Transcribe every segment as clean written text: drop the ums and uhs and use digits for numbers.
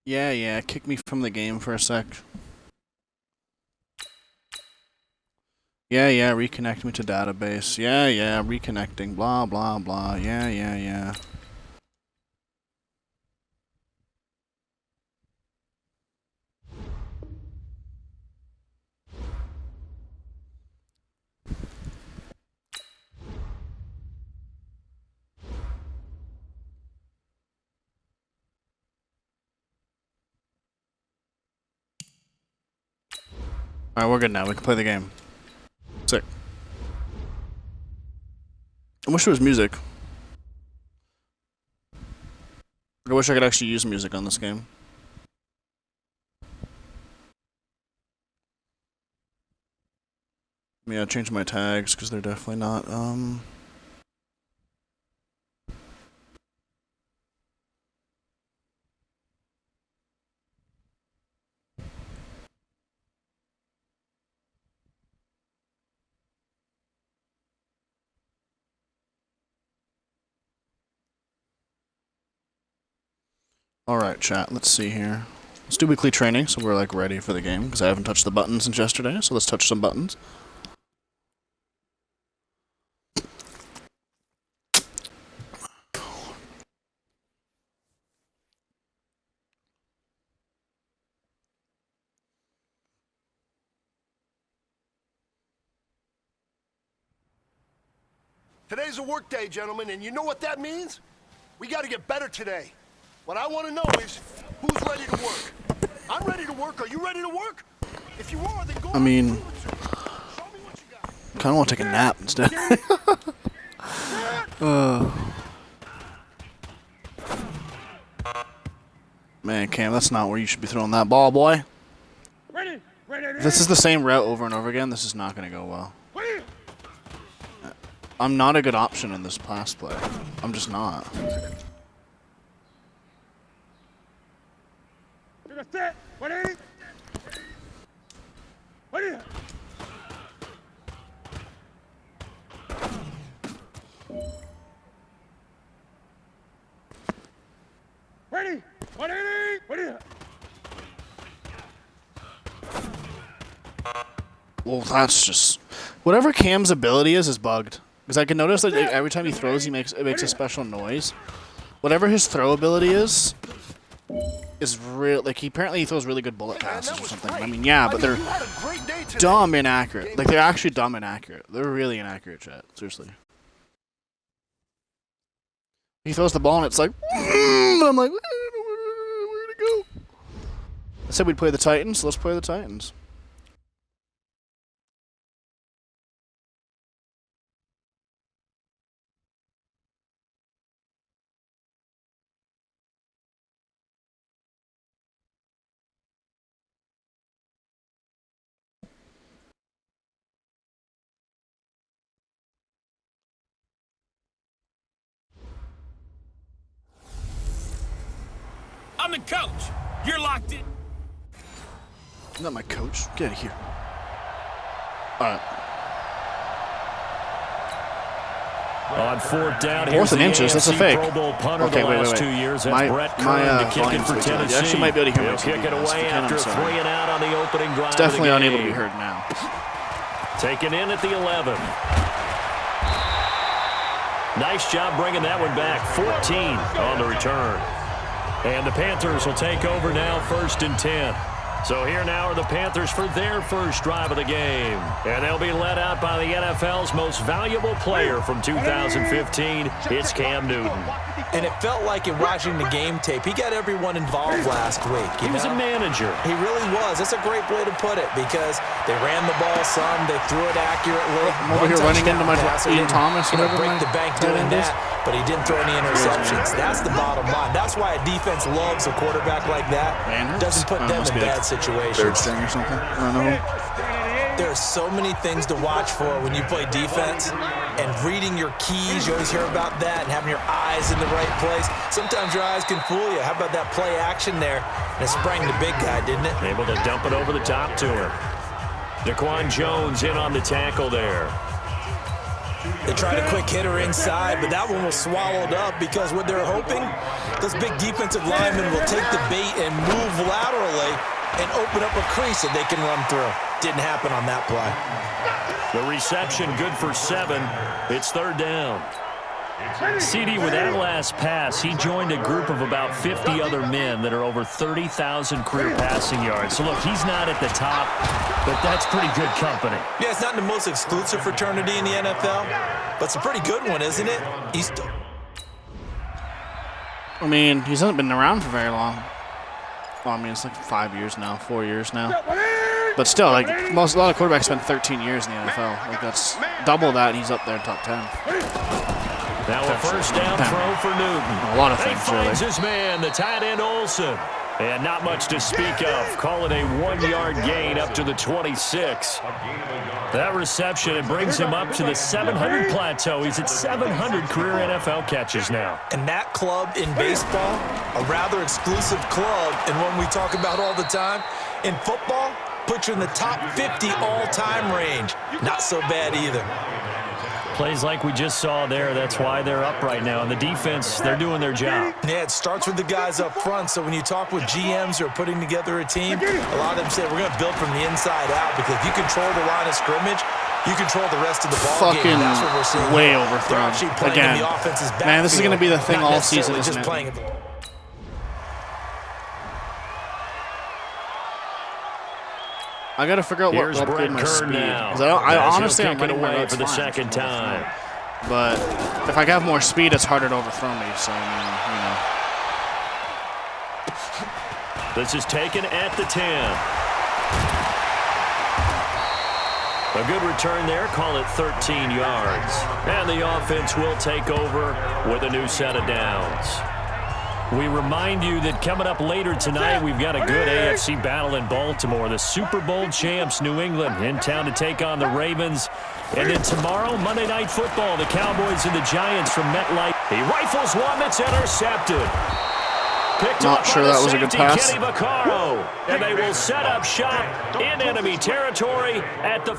Yeah, kick me from the game for a sec. Yeah, reconnect me to database. Yeah, reconnecting. Blah, blah, blah. Yeah. Alright, we're good now. We can play the game. Sick. I wish there was music. I wish I could actually use music on this game. Yeah, change my tags because they're definitely not. Alright, chat, let's see here. Let's do weekly training so we're like ready for the game because I haven't touched the buttons since yesterday, so let's touch some buttons. Today's a work day, gentlemen, and you know what that means? We gotta get better today. What I want to know is, who's ready to work? I'm ready to work. Are you ready to work? If you are, then go I mean, show me what you got. kind of want to take a nap instead. Man, Cam, that's not where you should be throwing that ball, boy. If this is the same route over and over again, this is not going to go well. I'm not a good option in this pass play. I'm just not. Well, that's just... Whatever Cam's ability is bugged. Because I can notice that every time he throws, it makes a special noise. Whatever his throw ability is real. Like, apparently he throws really good bullet passes or something. I mean, yeah, but they're dumb inaccurate. Like, they're actually dumb inaccurate. They're really inaccurate, chat. Seriously. He throws the ball and it's like, and I'm like, I don't know where to go. I said we'd play the Titans, so let's play the Titans. I'm the coach. You're locked in. Not my coach. Get out of here. Alright. On fourth down, Fourth and inches, that's a fake. Okay, wait. 2 years. That's My Brett Kern to kick it for Tennessee. You actually might be able to hear me. He'll kick it away after 3 and out on the opening drive. It's definitely unable to be heard now. Taken in at the 11. Nice job bringing that one back. 14 on the return. And the Panthers will take over now, 1st and 10. So here now are the Panthers for their first drive of the game. And they'll be led out by the NFL's most valuable player from 2015. It's Cam Newton. And it felt like in watching the game tape, he got everyone involved last week. He was a manager. He really was. That's a great way to put it because they ran the ball some, they threw it accurately. I'm over here running into my Ian Thomas. He didn't break the bank doing that, but he didn't throw any interceptions. That's the bottom line. That's why a defense loves a quarterback like that. Doesn't put them in bad situations. Third string or something. I don't know. There are so many things to watch for when you play defense, and reading your keys, you always hear about that, and having your eyes in the right place. Sometimes your eyes can fool you. How about that play action there? And it sprang the big guy, didn't it? Able to dump it over the top to him. Daquan Jones in on the tackle there. They tried a quick hitter inside, but that one was swallowed up because what they're hoping, those big defensive linemen will take the bait and move laterally and open up a crease that they can run through. Didn't happen on that play. The reception good for 7. It's 3rd down. CD, with that last pass, he joined a group of about 50 other men that are over 30,000 career passing yards. So, look, he's not at the top, but that's pretty good company. Yeah, it's not the most exclusive fraternity in the NFL, but it's a pretty good one, isn't it? I mean, he hasn't been around for very long. Well, I mean, it's like 5 years now, 4 years now. But still, like, a lot of quarterbacks spend 13 years in the NFL. Like, that's double that, and he's up there in top 10. Now a first down throw for Newton. A lot of things, he finds really. his man, the tight end Olsen. And not much to speak of. Call it a 1-yard gain up to the 26. That reception, it brings him up to the 700 plateau. He's at 700 career NFL catches now. And that club in baseball, a rather exclusive club, and one we talk about all the time. In football, put you in the top 50 all-time range. Not so bad either. Plays like we just saw there, that's why they're up right now. And the defense, they're doing their job. Yeah, it starts with the guys up front. So when you talk with GMs who are putting together a team, a lot of them say, we're going to build from the inside out, because if you control the line of scrimmage, you control the rest of the ball game. Fucking That's what we're seeing. way overthrown. Again. Man, this is going to be the thing all season, isn't it? I got to figure out what to upgrade my speed. Because I honestly, I'm running my routes for the second time. But if I have more speed, it's harder to overthrow me. So, I mean, This is taken at the 10. A good return there, call it 13 yards. And the offense will take over with a new set of downs. We remind you that coming up later tonight, we've got a good AFC battle in Baltimore. The Super Bowl champs, New England, in town to take on the Ravens. And then tomorrow, Monday Night Football, the Cowboys and the Giants from MetLife. He rifles one that's intercepted. Picked Not up sure by the that was a good safety, pass. Kenny Vaccaro. And they will set up shop in enemy territory at the...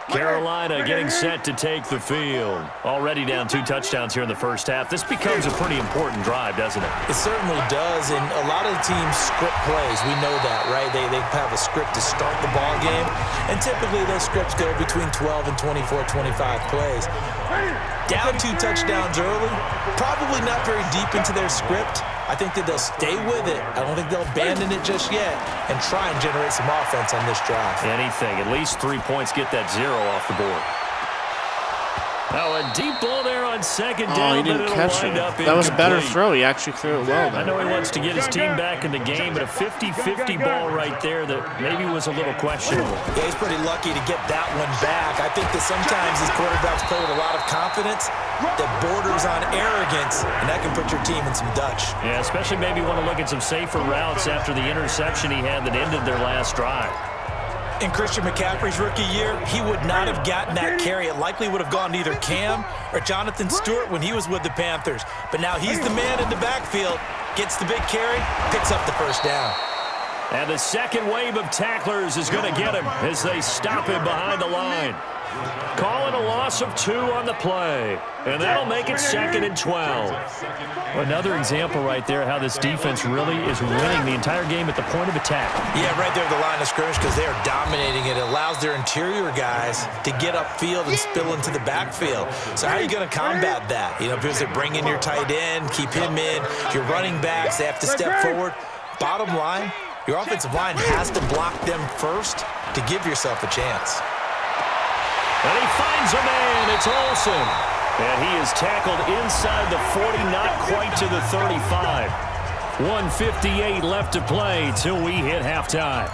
Carolina getting set to take the field. Already down 2 touchdowns here in the first half. This becomes a pretty important drive, doesn't it? It certainly does, and a lot of the teams script plays. We know that, right? They have a script to start the ball game, and typically those scripts go between 12 and 24, 25 plays. Down 2 touchdowns early, probably not very deep into their script. I think that they'll stay with it. I don't think they'll abandon it just yet and try and generate some offense on this drive. Anything. At least 3 points. Get that 0 off the board. Now a deep ball there on second down. he didn't catch it. That was a better throw. He actually threw it well there. I know he wants to get his team back in the game, but a 50-50 ball right there that maybe was a little questionable. Yeah, he's pretty lucky to get that one back. I think that sometimes these quarterbacks play with a lot of confidence that borders on arrogance, and that can put your team in some Dutch. Yeah, especially maybe want to look at some safer routes after the interception he had that ended their last drive. In Christian McCaffrey's rookie year, he would not have gotten that carry. It likely would have gone to either Cam or Jonathan Stewart when he was with the Panthers. But now he's the man in the backfield, gets the big carry, picks up the first down. And the second wave of tacklers is going to get him as they stop him behind the line. Calling a loss of 2 on the play. And that'll make it 2nd and 12. Another example right there how this defense really is winning the entire game at the point of attack. Yeah, right there at the line of scrimmage because they are dominating it. It allows their interior guys to get upfield and spill into the backfield. So how are you going to combat that? You know, because they bring in your tight end, keep him in. Your running backs, they have to step forward. Bottom line, your offensive line has to block them first to give yourself a chance. And he finds a man. It's Olsen. And he is tackled inside the 40, not quite to the 35. 1:58 left to play till we hit halftime.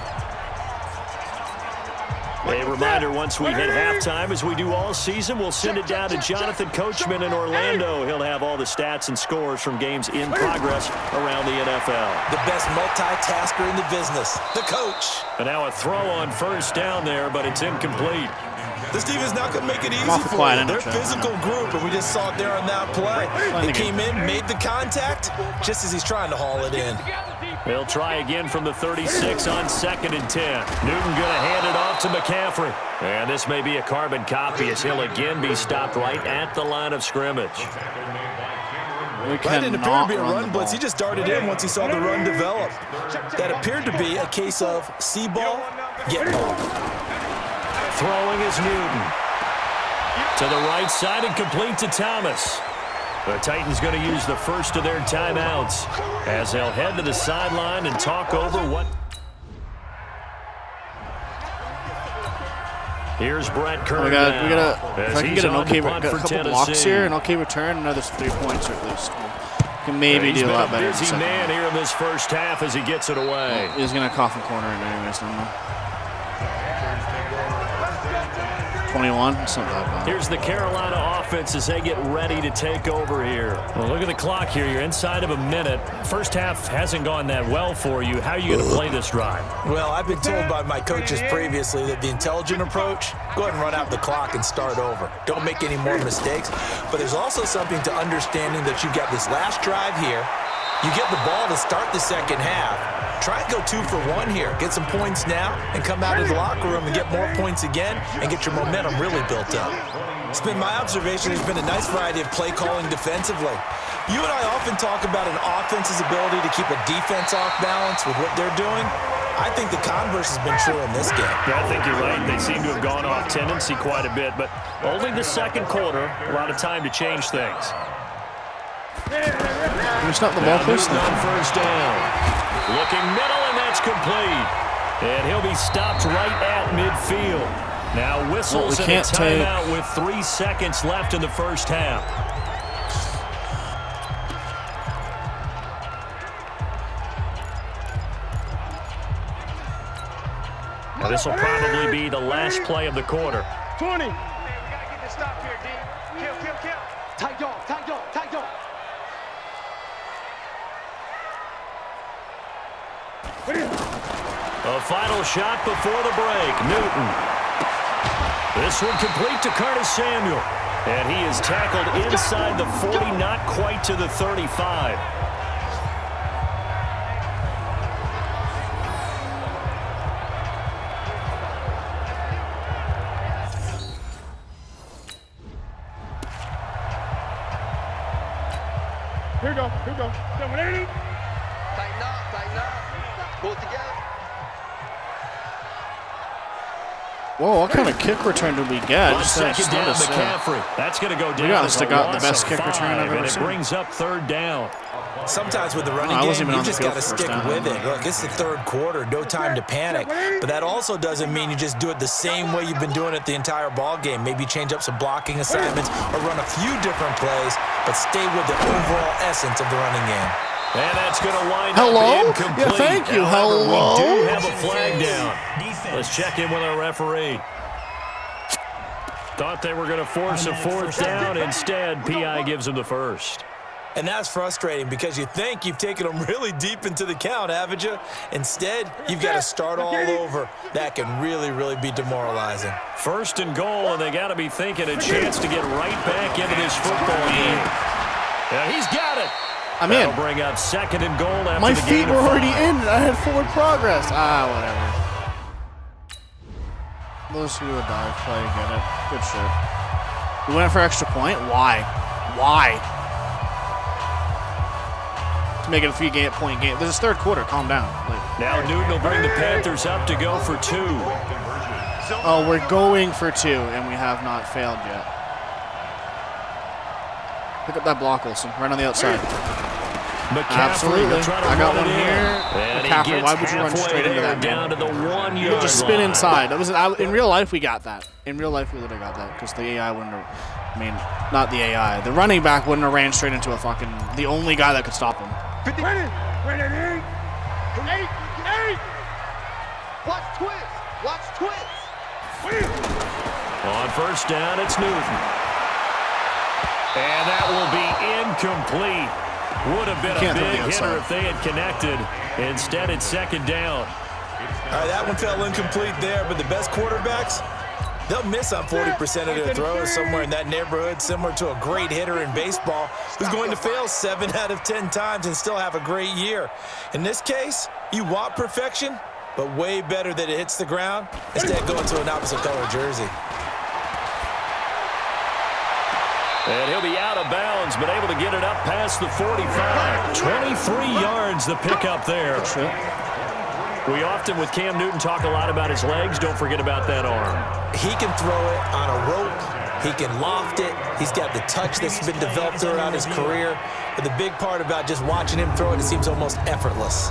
A reminder, once we hit halftime, as we do all season, we'll send it down to Jonathan Coachman in Orlando. He'll have all the stats and scores from games in progress around the NFL. The best multitasker in the business, the coach. And now a throw on first down there, but it's incomplete. This team is not going to make it easy awful for quiet you. in the They're a chat, physical group, and we just saw it there on that play. They came in, made the contact, just as he's trying to haul it in. They'll try again from the 36 on 2nd and 10. Newton going to hand it off to McCaffrey. And this may be a carbon copy as he'll again be stopped right at the line of scrimmage. That didn't appear to be a run blitz. He just darted in once he saw the run develop. That appeared to be a case of see ball, get ball. Throwing is Newton. To the right side and complete to Thomas. The Titans going to use the first of their timeouts as they'll head to the sideline and talk over what. Here's Brett Kern. We gotta if I can get an okay, a couple blocks here, an okay return, another 3 points at least. Can maybe do a lot better. Busy man here in this first half as he gets it away. Well, he's gonna cough and corner it anyways, don't know. 21, it's not that bad. Here's the Carolina offense as they get ready to take over here. Well, look at the clock here. You're inside of a minute. First half hasn't gone that well for you. How are you going to play this drive? Well, I've been told by my coaches previously that the intelligent approach, go ahead and run out the clock and start over. Don't make any more mistakes. But there's also something to understanding that you've got this last drive here. You get the ball to start the second half. Try and go 2 for 1 here. Get some points now and come out of the locker room and get more points again and get your momentum really built up. It's been my observation there's been a nice variety of play calling defensively. You and I often talk about an offense's ability to keep a defense off balance with what they're doing. I think the converse has been true in this game. Yeah, I think you're right. They seem to have gone off tendency quite a bit, but only the second quarter, a lot of time to change things. It's not the ball first. On first down. Looking middle, and that's complete. And he'll be stopped right at midfield. Now whistles and a timeout with 3 seconds left in the first half. Now this will probably be the last play of the quarter. 20. We gotta get this stop here, D. Kill. Tight dog. A final shot before the break. Newton. This one complete to Curtis Samuel. And he is tackled inside the 40, not quite to the 35. Here we go. 780. Tighten up. Pull it together. Whoa, what kind of kick return did we get? Just second down, McCaffrey. That's going to go down. We honestly got the best kick return I've ever seen. And it brings up third down. Sometimes with the running game, you just got to stick with it. Look, it's the third quarter, no time to panic. But that also doesn't mean you just do it the same way you've been doing it the entire ball game. Maybe change up some blocking assignments or run a few different plays, but stay with the overall essence of the running game. And that's going to wind up incomplete. Yeah, thank you. However, Hello? we do have a flag down. Let's check in with our referee. Thought they were going to force a fourth down. Instead, PI gives them the first. And that's frustrating because you think you've taken them really deep into the count, haven't you? Instead, you've got to start all over. That can really, really be demoralizing. First and goal, and they got to be thinking a chance to get right back into this football game. Yeah, he's got it. I'm in. That'll bring up second and goal after My the feet gain were of already 5. in. I had forward progress. Whatever. Those who would die play get it. Good shit. We went for extra point. Why? To make it a 3-point game. This is third quarter. Calm down. Now Newton will bring the Panthers up to go for 2. Oh, we're going for 2, and we have not failed yet. Pick up that block, Olsen. Right on the outside. Absolutely. I got one here. McCaffrey, why would you run straight into that, down to the 1 yard line? Just spin line. inside. That was in real life. We got that. In real life, we literally got that because the AI wouldn't have. I mean, not the AI. The running back wouldn't have ran straight into the only guy that could stop him. 50. Ready. 8. Watch twist. On first down, it's Newton. And that will be incomplete. Would have been a big hitter if they had connected. Instead, it's second down. All right, that one fell incomplete there, but the best quarterbacks, They'll miss on 40% of their throws, somewhere in that neighborhood, similar to a great hitter in baseball who's going to fail 7 out of 10 times and still have a great year. In this case, you want perfection, but way better that it hits the ground instead of going to an opposite color jersey. And he'll be out of bounds, but able to get it up past the 45. 23 yards the pickup there. We often, with Cam Newton, talk a lot about his legs. Don't forget about that arm. He can throw it on a rope. He can loft it. He's got the touch that's been developed throughout his career. But the big part about just watching him throw it, it seems almost effortless.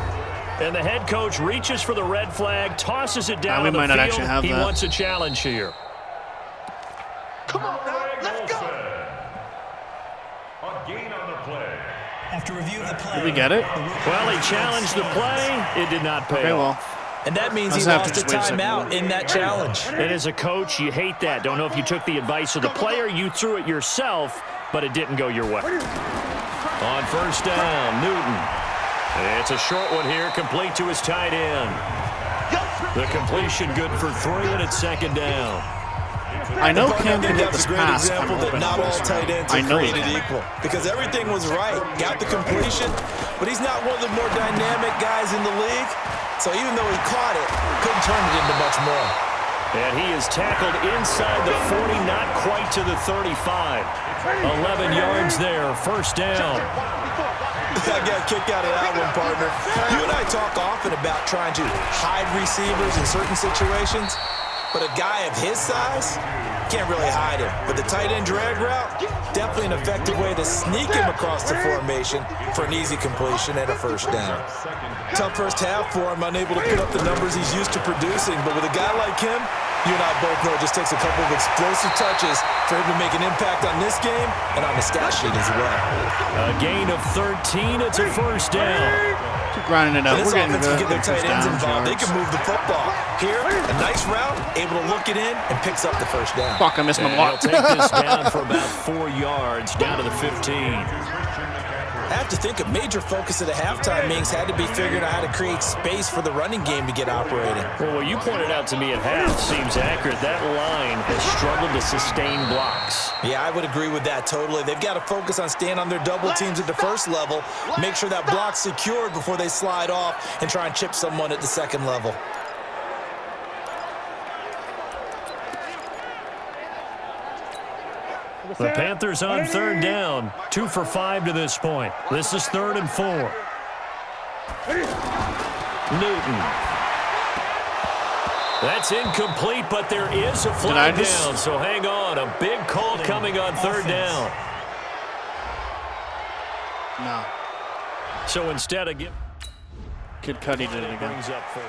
And the head coach reaches for the red flag, tosses it down we the might not field. actually have He that. wants a challenge here. Come on now, let's go. A gain on the play. After review of the play. Did we get it? Well, he challenged the play. It did not pay Okay, off. well. And that means I'll he just have to lost a just wait a second. timeout in that challenge. And as a coach, you hate that. Don't know if you took the advice of the player, you threw it yourself, but it didn't go your way. On first down, Newton. It's a short one here, complete to his tight end. The completion good for 3, and it's second down. I know Cam I can think get that's this a great pass example from that open. not all tight ends I are know he created can. equal. Because everything was right. Got the completion, but he's not one of the more dynamic guys in the league. So even though he caught it, couldn't turn it into much more. And he is tackled inside the 40, not quite to the 35. 11 yards there, first down. I got a kick out of that one, partner. You and I talk often about trying to hide receivers in certain situations, but a guy of his size can't really hide him. But the tight end drag route, definitely an effective way to sneak him across the formation for an easy completion and a first down. Tough first half for him, unable to put up the numbers he's used to producing, but with a guy like him, you and I both know it just takes a couple of explosive touches for him to make an impact on this game and on the stat sheet as well. A gain of 13, it's a first down. Keep grinding it up. And this We're getting offense good. can get their First tight ends downs, involved. They yards. can move the football. Here, a nice route, able to look it in and picks up the first down. Fuck, I missed my And block. he'll take this down for about 4 yards, down to the 15. I have to think a major focus of the halftime meetings had to be figuring out how to create space for the running game to get operating. Well, what you pointed out to me at half seems accurate. That line has struggled to sustain blocks. Yeah, I would agree with that totally. They've got to focus on staying on their double teams at the first level, make sure that block's secured before they slide off and try and chip someone at the second level. The Panthers on third down, 2 for 5 to this point. This is 3rd and 4. Newton. That's incomplete, but there is a flag down, so hang on. A big call coming on third down. No. So instead of Kid Cudi did it again. brings up 4.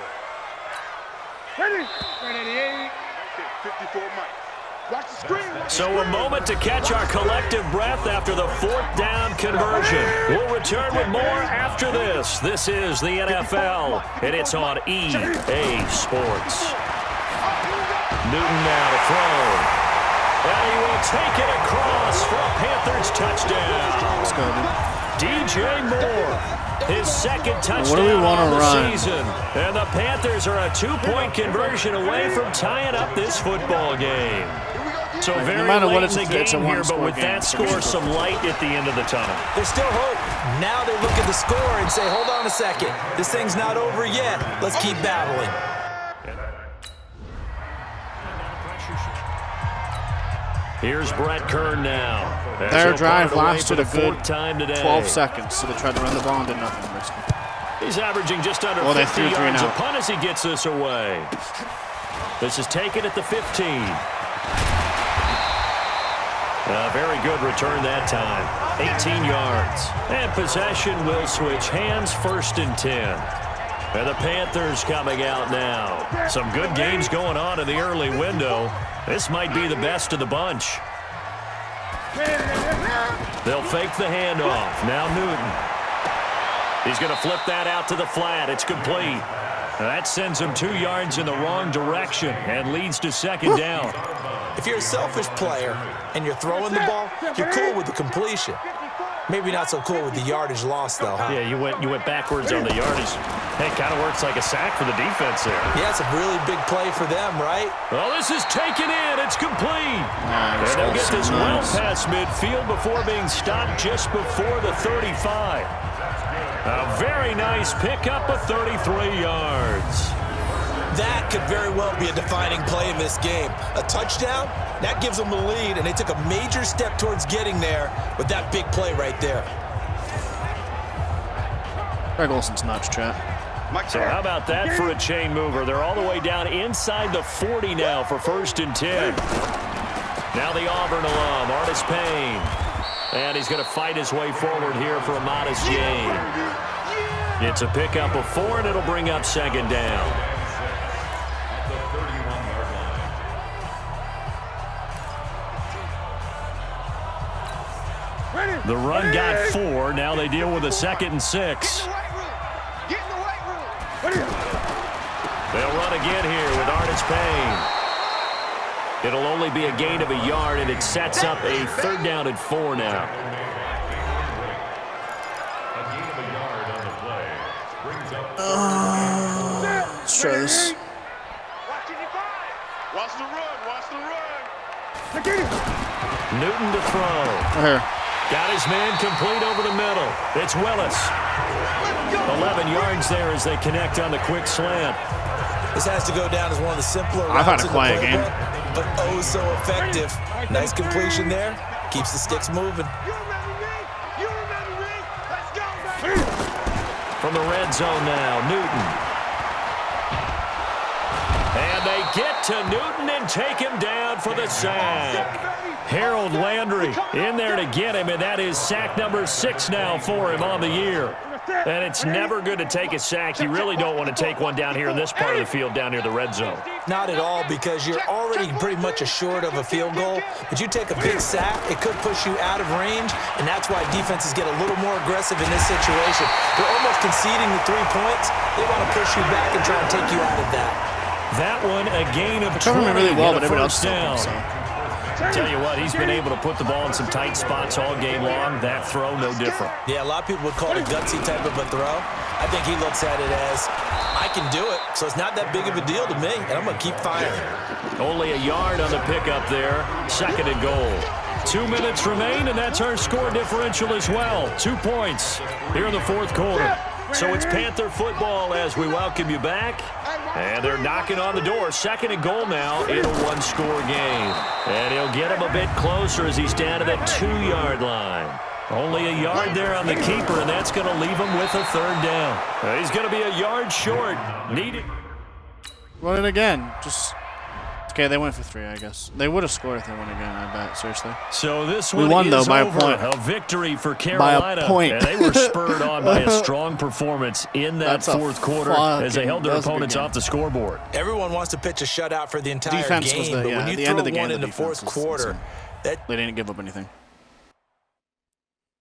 Ready? 88. 54 Mike. Watch the screen. So a moment to catch our collective breath after the 4th down conversion. We'll return with more after this. This is the NFL, and it's on EA Sports. Newton now to throw. And he will take it across for a Panthers touchdown. Let's go, dude. DJ Moore, his second touchdown What do we wanna of the run? season. And the Panthers are a 2-point conversion away from tying up this football game. So No very matter what, late in the it's a game here, but one-score with game. that score, some light at the end of the tunnel. There's still hope. Now they look at the score and say, hold on a second. This thing's not over yet. Let's keep battling. Here's Brett Kern now. As Their he'll drive punt it away lasted for a the good 4th time today. 12 seconds, so they tried to run the ball and did nothing. Basically. He's averaging just under Well, they 50 threw 3 yards a now. punt as he gets this away. This is taken at the 15. A very good return that time. 18 yards. And possession will switch hands, 1st and 10. And the Panthers coming out now. Some good games going on in the early window. This might be the best of the bunch. They'll fake the handoff. Now Newton. He's going to flip that out to the flat. It's complete. That sends him 2 yards in the wrong direction and leads to second down. If you're a selfish player and you're throwing the ball, you're cool with the completion. Maybe not so cool with the yardage loss, though, huh? Yeah, you went backwards on the yardage. Hey, kind of works like a sack for the defense there. Yeah, it's a really big play for them, right? Well, this is taken in. It's complete. And they'll get this well past midfield before being stopped just before the 35. A very nice pickup of 33 yards. That could very well be a defining play in this game. A touchdown, that gives them the lead, and they took a major step towards getting there with that big play right there. Greg Olson's nuts, chat. So how about that for a chain mover? They're all the way down inside the 40 now for 1st and 10. Now the Auburn alum, Artis Payne. And he's going to fight his way forward here for a modest gain. It's a pickup of 4, and it'll bring up 2nd down. The run got 4. Now they deal with a 2nd and 6. They'll run again here with Artis Payne. It'll only be a gain of a yard, and it sets up a 3rd down and 4 now. Let's try this. Watch the run. Watch the run. Newton to throw. Right here. Got his man complete over the middle. It's Willis. 11 yards there as they connect on the quick slant. This has to go down as one of the simpler I've had routes a in the quiet game. playbook, but oh so effective. Nice completion there. Keeps the sticks moving. You remember me? You remember me? Let's go, baby. From the red zone now, Newton. And they get to Newton and take him down for the sack. Harold Landry in there to get him, and that is sack number 6 now for him on the year. And it's never good to take a sack. You really don't want to take one down here in this part of the field, down near the red zone. Not at all, because you're already pretty much assured of a field goal. But you take a big sack, it could push you out of range, and that's why defenses get a little more aggressive in this situation. They're almost conceding the 3 points. They want to push you back and try and take you out of that. That one, a gain of 20 Covered me really well, and but a everybody else first still down. thinks so. Tell you what, he's been able to put the ball in some tight spots all game long. That throw, no different. Yeah, a lot of people would call it a gutsy type of a throw. I think he looks at it as, I can do it, so it's not that big of a deal to me, and I'm going to keep firing. Only a yard on the pickup there. 2nd and goal. 2 minutes remain, and that's our score differential as well. 2 points here in the 4th quarter. So it's Panther football as we welcome you back. And they're knocking on the door. 2nd and goal now in a 1-score game. And he'll get him a bit closer as he's down to the 2-yard line. Only a yard there on the keeper, and that's going to leave him with a 3rd down. He's going to be a yard short. Needed. Run it again. Just okay. They went for 3, I guess. They would have scored if they won again. I bet. Seriously. So this We one won, is though, by a over. point. A victory for By Carolina. a point. And they were spurred on by a strong performance in that That's a 4th quarter as they held their that was a good opponents game. off the scoreboard. Everyone wants to pitch a shutout for the entire Defense was game, the- but yeah, when at you the throw end of the game, one in the the 4th defense was quarter, insane. that They didn't give up anything.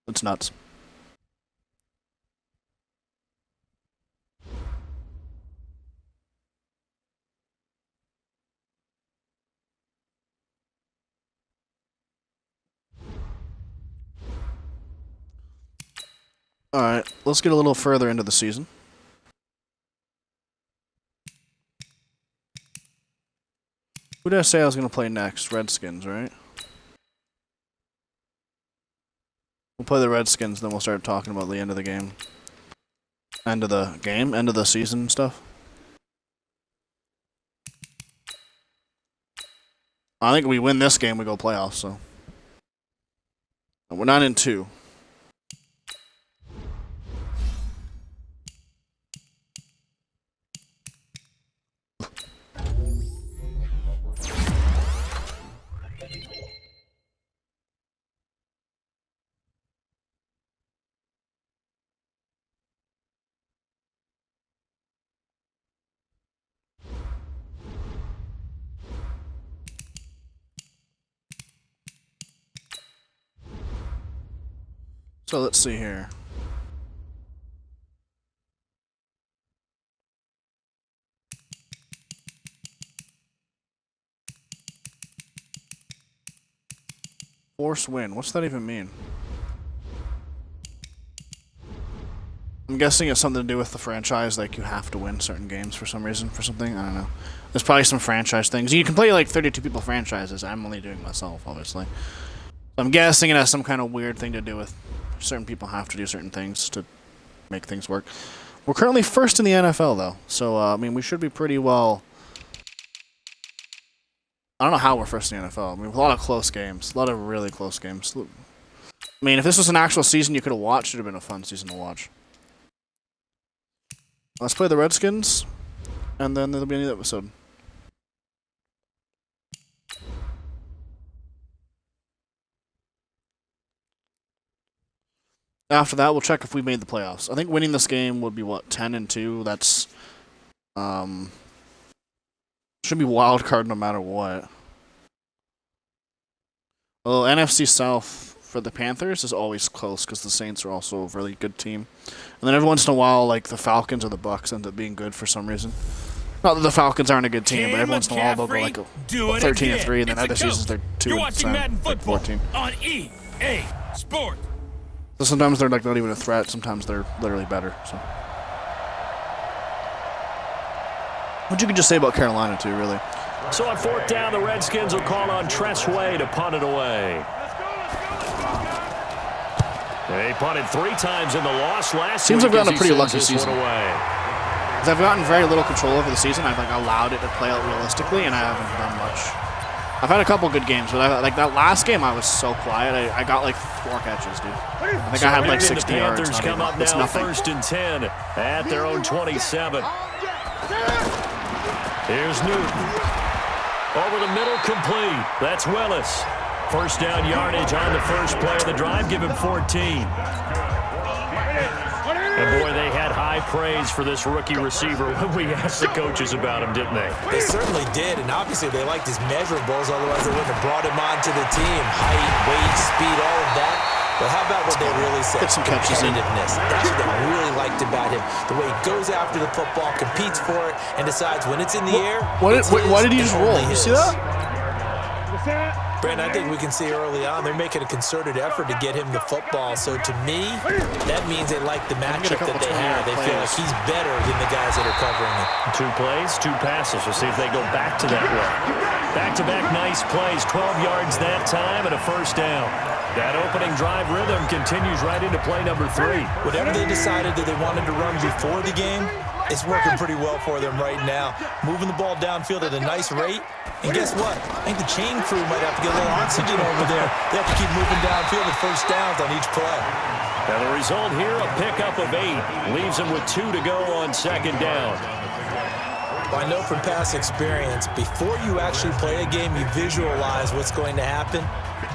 It's nuts. All right, let's get a little further into the season. Who did I say I was going to play next? Redskins, right? We'll play the Redskins, then we'll start talking about the end of the game. End of the game? End of the season stuff? I think we win this game, we go playoffs, so. We're 9-2. So let's see here. Force win. What's that even mean? I'm guessing it's something to do with the franchise, like you have to win certain games for some reason, for something. I don't know. There's probably some franchise things. You can play like 32 people franchises. I'm only doing myself, obviously. I'm guessing it has some kind of weird thing to do with certain people have to do certain things to make things work. We're currently first in the NFL, though. So, I mean, we should be pretty well... I don't know how we're first in the NFL. I mean, a lot of close games. A lot of really close games. I mean, if this was an actual season you could have watched, it would have been a fun season to watch. Let's play the Redskins, and then there'll be a new episode. After that, we'll check if we made the playoffs. I think winning this game would be, what, 10-2? That's, should be wild card no matter what. Well, NFC South for the Panthers is always close because the Saints are also a really good team. And then every once in a while, like, the Falcons or the Bucks end up being good for some reason. Not that the Falcons aren't a good team, but every once in a while they'll go like a 13-3, and then other seasons they're 2-10, like 14. On EA Sports. So sometimes they're like not even a threat. Sometimes they're literally better. So, what you could just say about Carolina too, really. So on 4th down, the Redskins will call on Tress Way to punt it away. They punted 3 times in the loss last Seems week. I've gotten a pretty lucky season. Because I've gotten very little control over the season. I've like allowed it to play out realistically, and I haven't done much. I've had a couple good games, but like that last game, I was so quiet. I got like 4 catches, dude. I think I had like 60 yards. Panthers come up now, nothing. 1st and 10 at their own 27. Here's Newton. Over the middle, complete. That's Willis. 1st down yardage on the first play of the drive. Give him 14. And boy, they had high praise for this rookie receiver when we asked the coaches about him, didn't they? They certainly did, and obviously they liked his measurables, otherwise they wouldn't have brought him onto the team. Height, weight, speed, all of that. But how about what they really said? Get some catches in. Competitiveness. That's what they really liked about him. The way he goes after the football, competes for it, and decides when it's in the air. Why did he just roll? You see that? Brandon, I think we can see early on they're making a concerted effort to get him the football. So to me, that means they like the matchup that they have. They feel like he's better than the guys that are covering him. 2 plays, 2 passes. We'll see if they go back to that way. Back-to-back nice plays, 12 yards that time and a 1st down. That opening drive rhythm continues right into play number 3. Whatever they decided that they wanted to run before the game, it's working pretty well for them right now. Moving the ball downfield at a nice rate. And guess what? I think the chain crew might have to get a little oxygen over there. They have to keep moving downfield at 1st downs on each play. Now the result here, a pickup of 8. Leaves them with 2 to go on 2nd down. Well, I know from past experience, before you actually play a game, you visualize what's going to happen.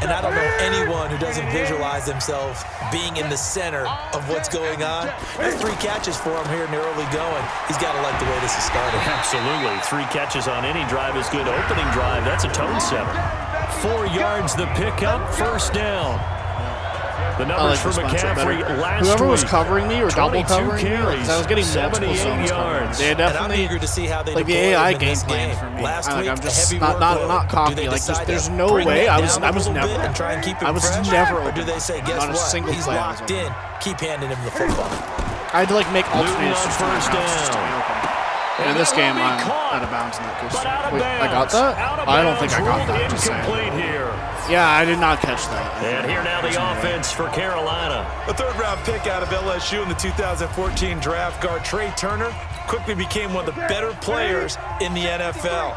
And I don't know anyone who doesn't visualize themselves being in the center of what's going on. That's 3 catches for him here in the early going. He's got to like the way this is starting. Absolutely. 3 catches on any drive is good. Opening drive, that's a tone setter. 4 yards the pickup, 1st down. The numbers for McCaffrey last week. Whoever was covering me or double covering carries, me, I was getting multiple 78 yards. They definitely, and I'm eager to see how they like the AI game plan for me. Last week, I'm just a heavy not cocky. Like there's no way. I was never. And try and keep him I was fresh? never. Or do they say, guess not a what? single He's play locked in. Keep handing him the football. I had to like make alternative on 1st down. And in this game, I'm out of bounds in that case. Wait, I got that? I don't think I got that. Just saying. Here. Yeah, I did not catch that. And here now the offense for Carolina. A 3rd-round pick out of LSU in the 2014 draft, guard Trey Turner quickly became one of the better players in the NFL.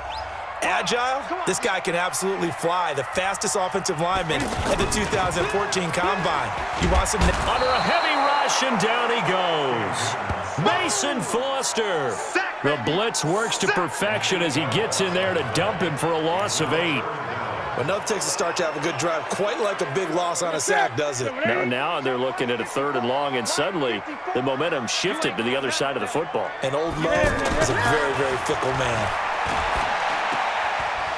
Agile, this guy can absolutely fly. The fastest offensive lineman at the 2014 Combine. He wants him under a heavy rush, and down he goes. Mason Foster. The blitz works to perfection as he gets in there to dump him for a loss of 8. But enough takes a start to have a good drive, quite like a big loss on a sack, does it? Now they're looking at a 3rd and long, and suddenly the momentum shifted to the other side of the football. And Old Mo is a very, very fickle man.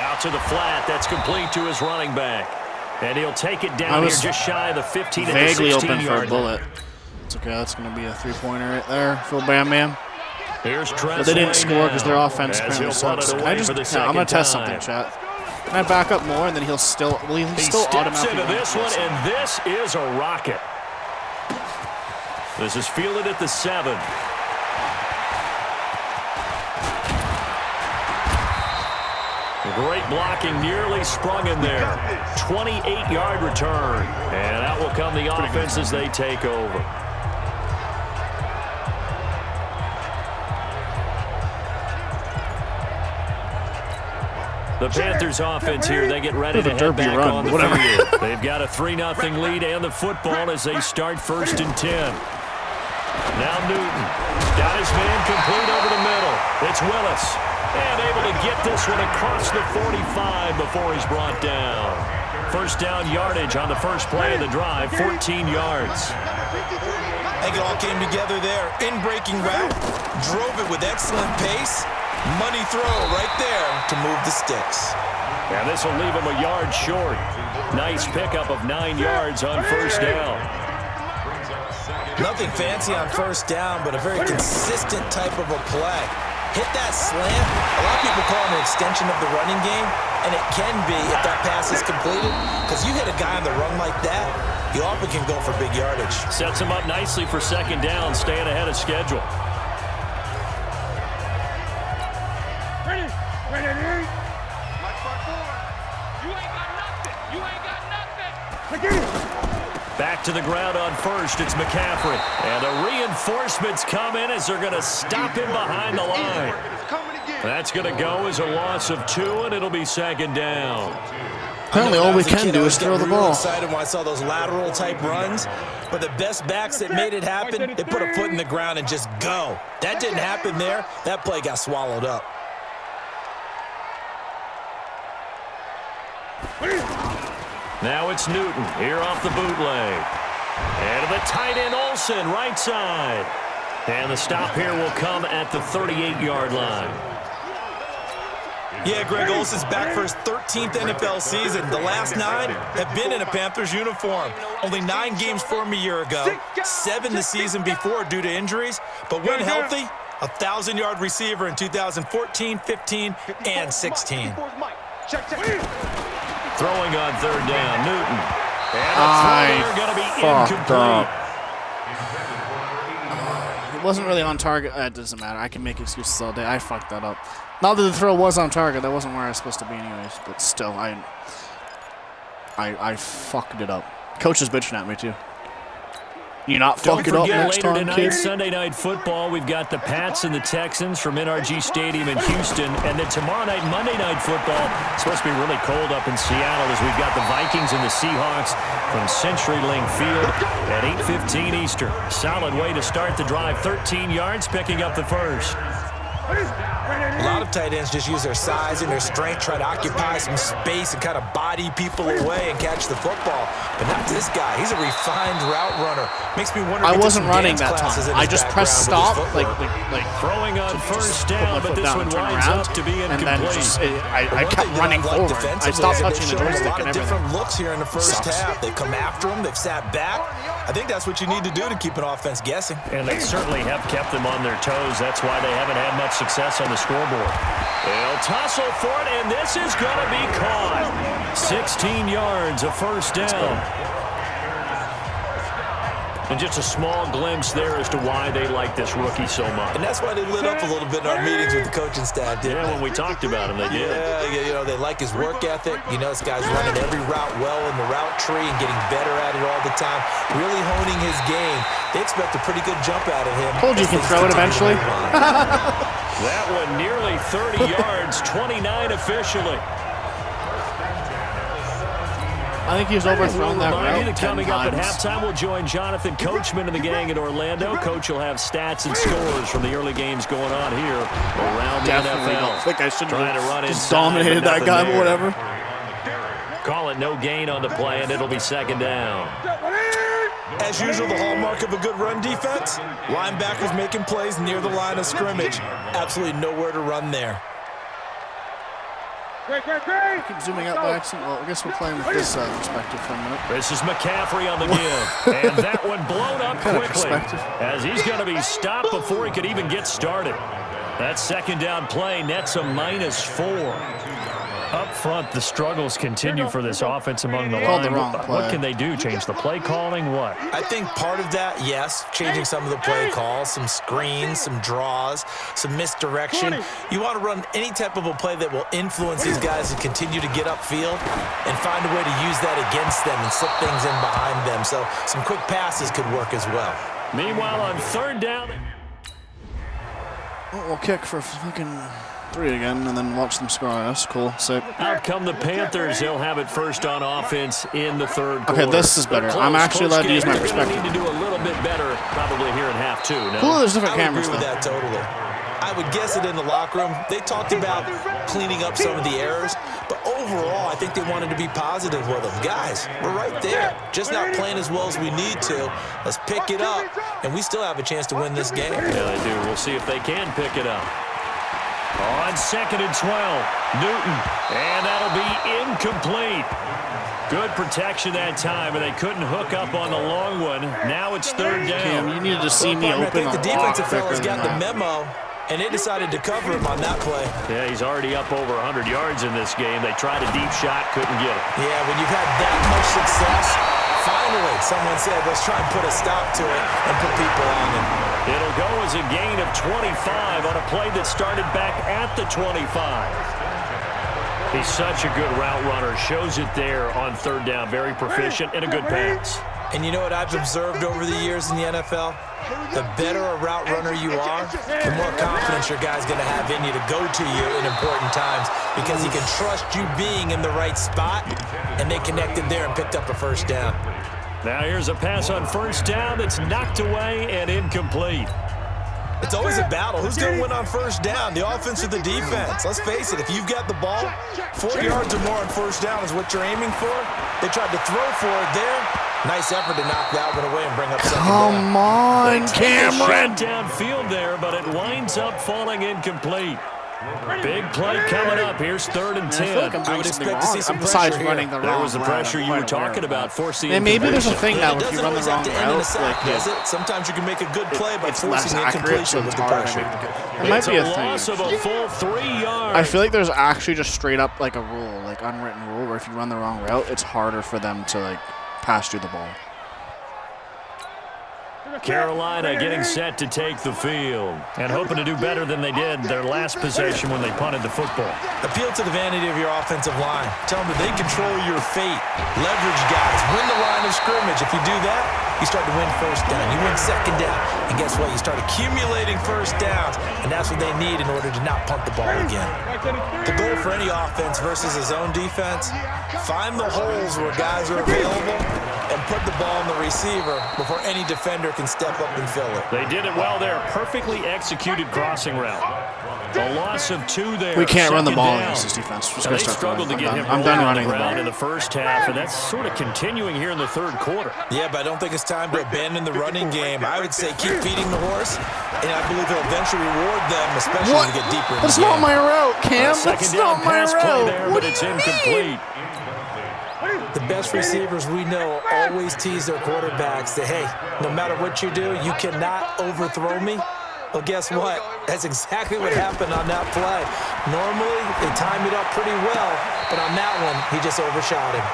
Out to the flat, that's complete to his running back. And he'll take it down here just shy of the 15 and the 16 vaguely open for a yard. bullet. It's okay, that's going to be a 3-pointer right there. Phil Bam Bam. Here's But they didn't score because their offense apparently sucks. I'm going to test something, chat. Can I back up more and then he'll still automatically into this one, and this is a rocket. This is fielded at the 7. Great blocking, nearly sprung in there. 28-yard return. And out will come the offense as they take over. The Panthers offense here, they get ready to head back on the field. They've got a 3-0 lead and the football as they start 1st and 10. Now Newton. Got his man complete over the middle. It's Willis. And able to get this one across the 45 before he's brought down. First down yardage on the first play of the drive, 14 yards. I think it all came together there. In-breaking route, drove it with excellent pace. Money throw right there to move the sticks. And this will leave him a yard short. Nice pickup of 9 yards on first down. Nothing fancy on first down, but a very consistent type of a play. Hit that slant. A lot of people call it an extension of the running game, and it can be if that pass is completed, because you hit a guy on the run like that, you often can go for big yardage. Sets him up nicely for second down, staying ahead of schedule. Ready? Mike 5-4. You ain't got nothing. You ain't got nothing. Back to the ground on first, it's McCaffrey. And the reinforcements come in as they're going to stop him behind the line. That's going to go as a loss of 2, and it'll be second down. Apparently all we can do is throw the ball. I was excited when I saw those lateral type runs, but the best backs that made it happen, they put a foot in the ground and just go. That didn't happen there. That play got swallowed up. Now it's Newton here off the bootleg. And to the tight end Olsen, right side. And the stop here will come at the 38-yard line. Yeah, Greg Olsen's back for his 13th NFL season. The last 9 have been in a Panthers uniform. Only 9 games for him a year ago, 7 the season before due to injuries. But when healthy, a 1,000-yard receiver in 2014, 15, and 16. Throwing on third down, Newton. And the throw going to be incomplete. It wasn't really on target. It doesn't matter. I can make excuses all day. I fucked that up. Not that the throw was on target. That wasn't where I was supposed to be anyways. But still, I fucked it up. Coach is bitching at me, too. You not fuck it up next time, tonight, kid? Sunday Night Football, we've got the Pats and the Texans from NRG Stadium in Houston. And then tomorrow night, Monday Night Football, it's supposed to be really cold up in Seattle as we've got the Vikings and the Seahawks from CenturyLink Field at 8:15 Eastern. Solid way to start the drive. 13 yards, picking up the first. A lot of tight ends just use their size and their strength, try to occupy some space and kind of body people away and catch the football. But not this guy. He's a refined route runner. Makes me wonder if I wasn't running that time. I just pressed stop, like throwing on first down, but this one winds up to be incomplete. And then just, I kept running forward. I stopped touching the joystick and everything. Different looks here in the first half. They've come after him. They've sat back. I think that's what you need to do to keep an offense guessing. And they certainly have kept them on their toes. That's why they haven't had much success on the scoreboard. They'll tussle for it, and this is going to be caught. 16 yards, a first down. And just a small glimpse there as to why they like this rookie so much. And that's why they lit up a little bit in our meetings with the coaching staff, didn't they? When we talked about him, they did. Yeah, you know, they like his work ethic. You know, this guy's running every route well in the route tree and getting better at it all the time, really honing his game. They expect a pretty good jump out of him. Told you can throw it eventually. That one nearly 30 yards, 29 officially. I think he's overthrown that route 10 Coming up at times. halftime, we'll join Jonathan Coachman and the gang in Orlando. Coach will have stats and scores from the early games going on here around the Definitely NFL. don't think I should have just inside, dominated that guy, but whatever. Call it no gain on the play, and it'll be second down. As usual, the hallmark of a good run defense, linebackers making plays near the line of scrimmage. Absolutely nowhere to run there. Keep zooming out by accident. Well, I guess we're playing with this perspective for a minute. This is McCaffrey on the give. And that one blown up quickly as he's going to be stopped before he could even get started. That second down play nets a -4. Up front, the struggles continue for this offense among the Called the line. wrong play. What can they do? Change the play calling? What? I think part of that, yes, changing some of the play calls, some screens, some draws, some misdirection. You want to run any type of a play that will influence these guys to continue to get upfield and find a way to use that against them and slip things in behind them. So some quick passes could work as well. Meanwhile, on third down. We'll kick for fucking 3 again, and then watch them score on us. Cool, sick. Out come the Panthers. They'll have it first on offense in the third quarter. Okay, this is better. I'm actually allowed to use my They're gonna perspective. need to do a little bit better probably here in half two. No? Cool, there's I different would cameras agree with though. that totally. I would guess it in the locker room. They talked about cleaning up some of the errors, but overall, I think they wanted to be positive with them. Guys, we're right there. Just not playing as well as we need to. Let's pick it up, and we still have a chance to win this game. Yeah, they do. We'll see if they can pick it up. On 2nd and 12, Newton, and that'll be incomplete. Good protection that time, and they couldn't hook up on the long one. Now it's third down. Cam, you needed to see me I open think a the lot defensive quicker fellas than got the that. memo, and they decided to cover him on that play. Yeah, he's already up over 100 yards in this game. They tried a deep shot, couldn't get it. Yeah, when you've had that much success, finally someone said, let's try and put a stop to it and put people on it. It'll go as a gain of 25 on a play that started back at the 25. He's such a good route runner. Shows it there on third down. Very proficient and a good pass. And you know what I've observed over the years in the NFL? The better a route runner you are, the more confidence your guy's going to have in you to go to you in important times because he can trust you being in the right spot, and they connected there and picked up a first down. Now here's a pass on first down that's knocked away and incomplete. It's always a battle. Who's going to win on first down, the offense or the defense? Let's face it, if you've got the ball, 4 yards or more on first down is what you're aiming for. They tried to throw for it there. Nice effort to knock that one away and bring up second down. Come on, Cameron. Downfield there, but it winds up falling incomplete. Big play coming up. Here's 3rd and 10. I feel like I'm I doing would something expect to wrong. see some Besides pressure running here. the wrong There was the route, pressure I'm you were quite aware talking of about, that. forcing And maybe there's a incompletion. thing now It if you doesn't run the always wrong have to end in a route, sack, like does it? Sometimes you can make a good play by it's less forcing accurate, so incompletion with it's the harder. pressure. It might It's be a a loss thing. of a full 3 yards. I feel like there's actually just straight up like a rule, like unwritten rule, where if you run the wrong route, it's harder for them to like pass you the ball. Carolina getting set to take the field and hoping to do better than they did their last possession when they punted the football. Appeal to the vanity of your offensive line. Tell them that they control your fate. Leverage guys. Win the line of scrimmage. If you do that, you start to win first down. You win second down. And guess what? You start accumulating first downs. And that's what they need in order to not punt the ball again. The goal for any offense versus a zone defense, find the holes where guys are available and put the ball on the receiver before any defender can step up and fill it. They did it well there. Perfectly executed crossing route. A loss of 2 there. We can't run the ball Second against down. this defense. Just Now, gotta they start struggled to throwing. get him I'm done rolling on running the the ground ball. in the first half, and that's sort of continuing here in the third quarter. Yeah, but I don't think it's time to abandon the running game. I would say keep feeding the horse, and I believe he'll eventually reward them, especially when you get deeper in That's the game. not my route, Cam. Second That's down not my pass play route. there, What but do it's you mean? incomplete. The best receivers we know always tease their quarterbacks that, hey, no matter what you do, you cannot overthrow me. Well, guess what? That's exactly what happened on that play. Normally, they time it up pretty well, but on that one, he just overshot him.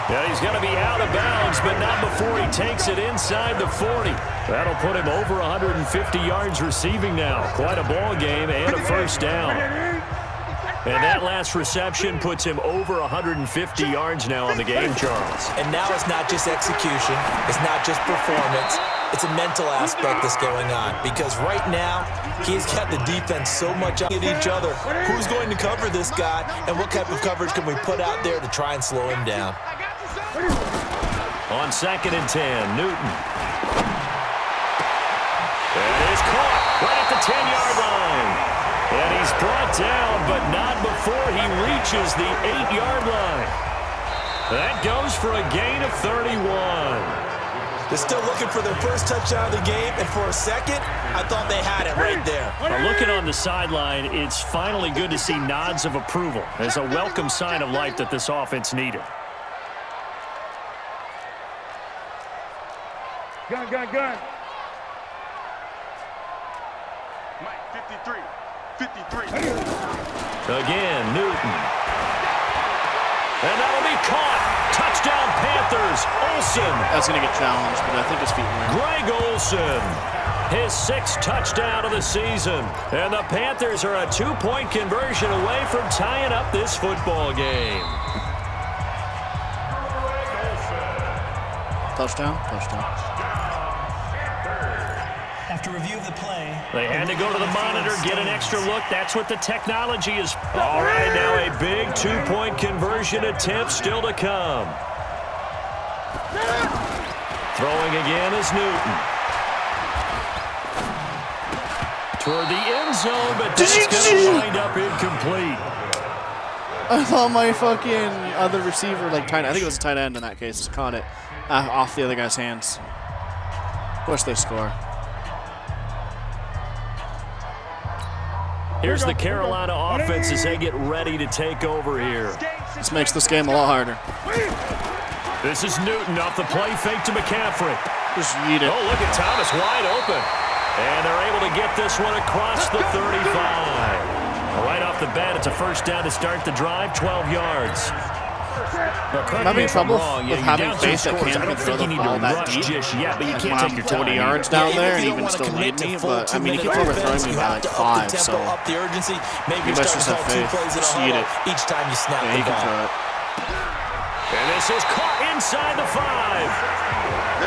Yeah, he's going to be out of bounds, but not before he takes it inside the 40. That'll put him over 150 yards receiving now. Quite a ball game and a first down. And that last reception puts him over 150 yards now on the game, Charles. And now it's not just execution. It's not just performance. It's a mental aspect that's going on. Because right now, he's got the defense so much at each other. Who's going to cover this guy? And what type of coverage can we put out there to try and slow him down? On 2nd and 10, Newton. That is caught right at the 10-yard line. And he's brought down, but not before he reaches the 8-yard line. That goes for a gain of 31. They're still looking for their first touchdown of the game, and for a second, I thought they had it right there. Now, looking on the sideline, it's finally good to see nods of approval. It's a welcome sign of life that this offense needed. Gun. Mike, 53. Again, Newton. And that'll be caught. Touchdown Panthers. Olsen. That's going to get challenged, but I think his feet were in. Greg Olsen. His 6th touchdown of the season. And the Panthers are a 2-point conversion away from tying up this football game. Touchdown. After review of the play, They had to go to the monitor, get an extra look. That's what the technology is. All right, now a big 2-point conversion attempt still to come. Throwing again is Newton. Toward the end zone, but that's going to wind up incomplete. I thought my fucking other receiver, like tight, I think it was a tight end in that case, just caught it off the other guy's hands. Of course they score. Here's the Carolina offense as they get ready to take over here. This makes this game a lot harder. This is Newton off the play fake to McCaffrey. Just eat it. Oh, look at Thomas wide open. And they're able to get this one across the 35. Right off the bat, it's a first down to start the drive, 12 yards. I'm having trouble with having faith that Cam can throw the ball that deep. Just yet, but you Like can't when take I'm your 40 time. yards down there and even still lead me, but I mean, he keeps overthrowing me by like 5, so up the urgency. Maybe you you're must starting just to have call 2 faith. plays in a Just eat huddle it. each time you snap Yeah, the he can ball. throw it. And this is caught inside the 5.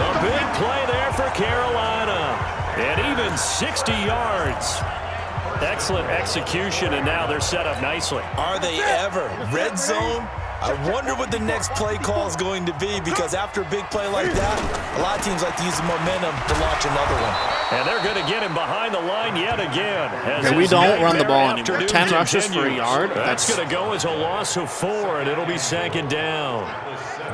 A big play there for Carolina. And even 60 yards. Excellent execution, and now they're set up nicely. Are they ever? Red zone? I wonder what the next play call is going to be, because after a big play like that, a lot of teams like to use the momentum to launch another one. And they're going to get him behind the line yet again. Yeah, we don't run the ball anymore. 10 rushes for a yard. That's going to go as a loss of 4, and it'll be second down.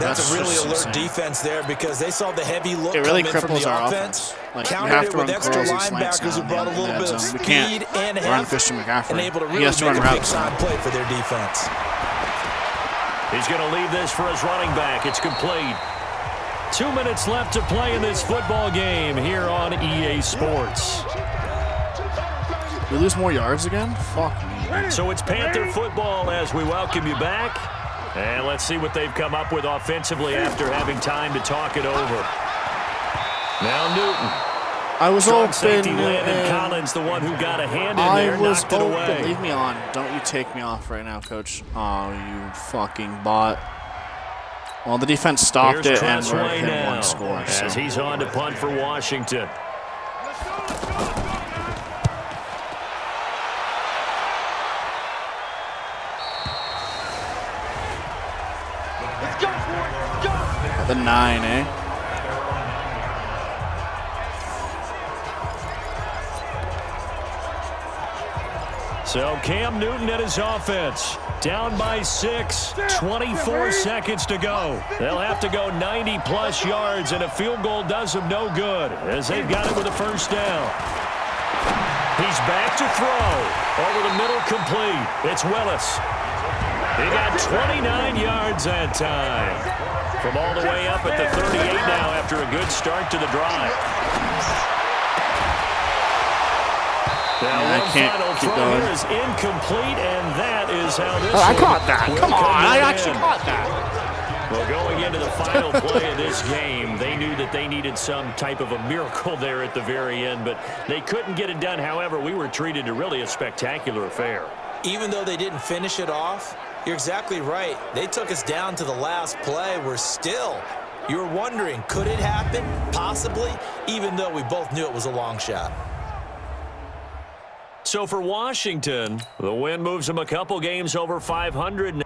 That's a really just alert insane. defense there, because they saw the heavy look It really come in from cripples the our offense. offense. Like, we Countered have it to with run extra curls and slants linebackers who now brought a in the little end bit of zone. We speed can't and run heft, Christian McCaffrey. and able to He really has to make run a big routes side now. play for their defense. He's going to leave this for his running back. It's complete. 2 minutes left to play in this football game here on EA Sports. We lose more yards again? Fuck me. So it's Panther football as we welcome you back. And let's see what they've come up with offensively after having time to talk it over. Now Newton. I was Strong open. safety Landon Collins, the one who got a hand in I there, was knocked it open. away. Leave me on. Don't you take me off right now, coach. Oh, you fucking bot. Well, the defense stopped Here's it and we're Tressway in now, one score. as So. he's on to punt for Washington. Let's go, boys. Let's go. The 9, eh? So Cam Newton and his offense down by 6, 24 seconds to go. They'll have to go 90-plus yards, and a field goal does them no good as they've got it with a first down. He's back to throw. Over the middle, complete. It's Willis. He got 29 yards that time. From all the way up at the 38 now after a good start to the drive. Now Yeah, I one can't final keep throw going. here is incomplete, and that is how this Oh, I one caught that. will Come on. to I an actually end. caught that. Well, going into the final play of this game, they knew that they needed some type of a miracle there at the very end, but they couldn't get it done. However, we were treated to really a spectacular affair. Even though they didn't finish it off, you're exactly right. They took us down to the last play. We're still, you're wondering, could it happen? Possibly, even though we both knew it was a long shot. So for Washington, the win moves them a couple games over 500.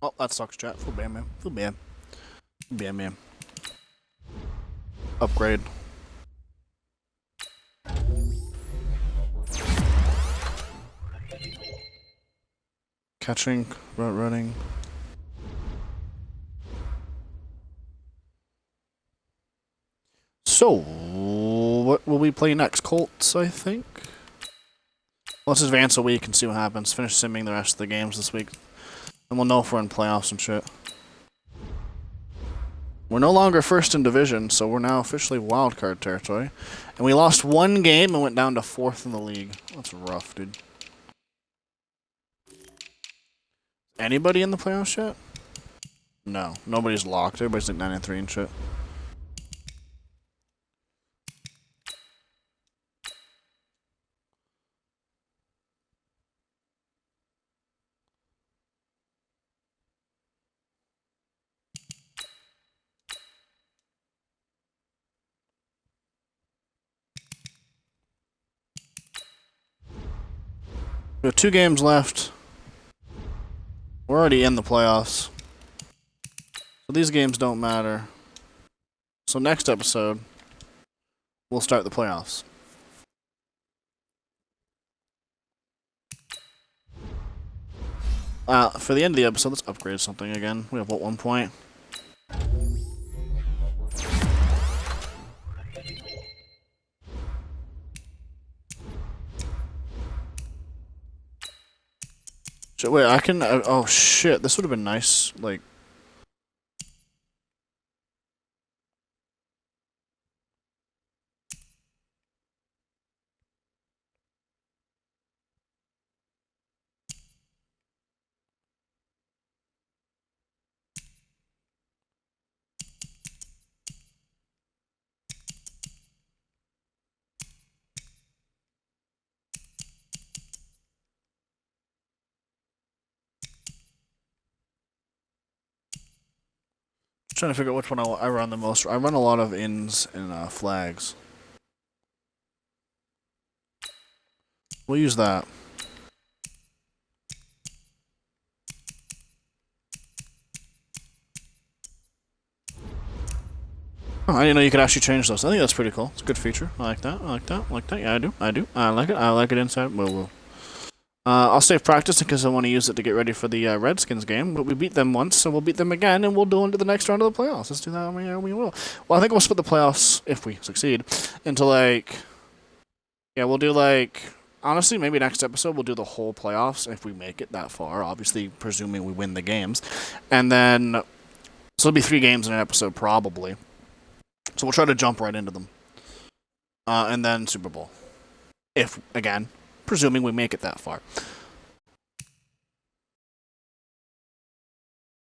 Oh, that sucks, chat. Feel bad, man. Feel bad. Feel bad, man. Upgrade. Catching, route running. So, what will we play next? Colts, I think? Let's advance a week and see what happens. Finish simming the rest of the games this week. And we'll know if we're in playoffs and shit. We're no longer first in division, so we're now officially wild card territory. And we lost one game and went down to 4th in the league. That's rough, dude. Anybody in the playoffs yet? No. Nobody's locked. Everybody's like 9-3 and shit. We have 2 games left. We're already in the playoffs. So these games don't matter. So next episode, we'll start the playoffs. For the end of the episode, let's upgrade something again. We have, what, 1 point? Wait, I can... oh, shit. This would have been nice, like... Trying to figure out which one I run the most. I run a lot of ins and flags. We'll use that. Oh, I didn't know you could actually change those. I think that's pretty cool. It's a good feature. I like that. I like that. I like that. Yeah, I do. I do. I like it. I like it inside. We'll. I'll save practice because I want to use it to get ready for the Redskins game. But we beat them once, so we'll beat them again, and we'll do into the next round of the playoffs. Let's do that. We will. Well, I think we'll split the playoffs, if we succeed, into like... Yeah, we'll do like... Honestly, maybe next episode we'll do the whole playoffs if we make it that far. Obviously, presuming we win the games. And then... So it'll be 3 games in an episode, probably. So we'll try to jump right into them. And then Super Bowl. If, again... presuming we make it that far.